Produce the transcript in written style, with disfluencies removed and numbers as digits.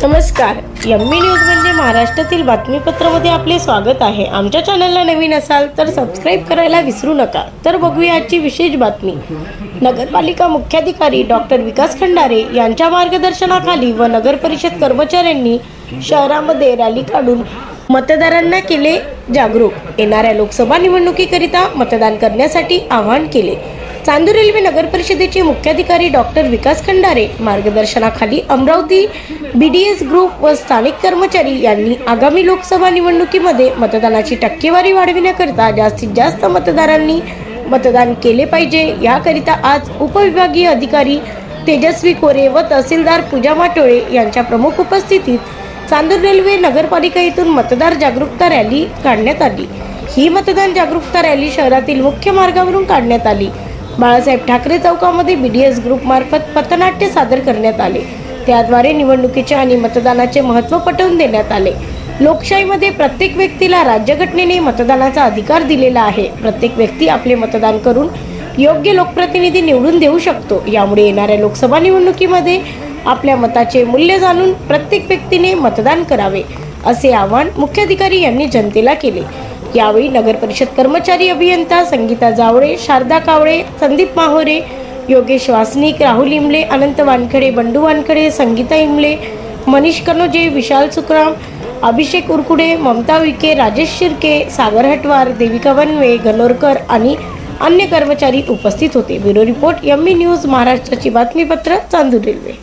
नमस्कार, MB news म्हणजे महाराष्ट्रातील बातमीपत्रामध्ये आपले स्वागत आहे। आमच्या चॅनलला नवीन असाल तर सबस्क्राइब करायला विसरू नका। तर बघूया आजची विशेष बातमी। नगरपालिका मुख्याधिकारी डॉक्टर विकास खंडारे यांच्या मार्गदर्शनाखाली व नगर परिषद कर्मचाऱ्यांनी शहरामध्ये रॅली काढून मतदारांना केले जागरूक। येणाऱ्या लोकसभा निवडणुकीकरिता मतदान करण्यासाठी आवाहन केले। चांदूर रेल्वे नगर परिषदेचे मुख्याधिकारी डॉक्टर विकास खंडारे मार्गदर्शनाखाली अमरावती बीडीएस ग्रुप व स्थानिक कर्मचारी यांनी आगामी लोकसभा निवडणुकीमध्ये मतदानाची टक्केवारी वाढविण्याकरिता जास्तीत जास्त मतदारांनी मतदान केले पाहिजे याकरिता आज उपविभागीय अधिकारी तेजस्वी कोरे व तहसीलदार पूजा माटोळे यांच्या प्रमुख उपस्थितीत चांदूर रेल्वे नगरपालिका येथून मतदार जागरूकता रॅली काढण्यात आली। ही मतदान जागरूकता रॅली शहरातील मुख्य मार्गावरून काढण्यात आली। बाळासाहेब ठाकरे चौकामध्ये बीडीएस ग्रुप मार्फत पथनाट्य सादर करण्यात आले। त्याद्वारे निवडणुकीचे आणि मतदानाचे महत्त्व पटवून देण्यात आले। लोकशाहीमध्ये प्रत्येक व्यक्तीला राज्यघटनेने मतदानाचा अधिकार दिलेला आहे। प्रत्येक व्यक्ती आपले मतदान करून योग्य लोकप्रतिनिधी निवडून देऊ शकतो। यामुळे येणाऱ्या लोकसभा निवडणुकीमध्ये आपल्या मताचे मूल्य जाणून प्रत्येक व्यक्तीने मतदान करावे असे आवाहन मुख्याधिकारी यांनी जनतेला केले। यावेळी नगर परिषद कर्मचारी अभियंता संगीता जावळे, शारदा कावळे, संदीप माहोरे, योगेश वासनिक, राहुल इमले, अनंत वानखडे, बंडू वानखडे, संगीता इमले, मनीष कनोजे, विशाल सुखराम, अभिषेक उरकुडे, ममता विके, राजेश शिर्के, सागर हटवार, देविका वनवे, गणोरकर आणि अन्य कर्मचारी उपस्थित होते। ब्युरो रिपोर्ट एमबी न्यूज महाराष्ट्राची बातमीपत्र चांदूर रेल्वे।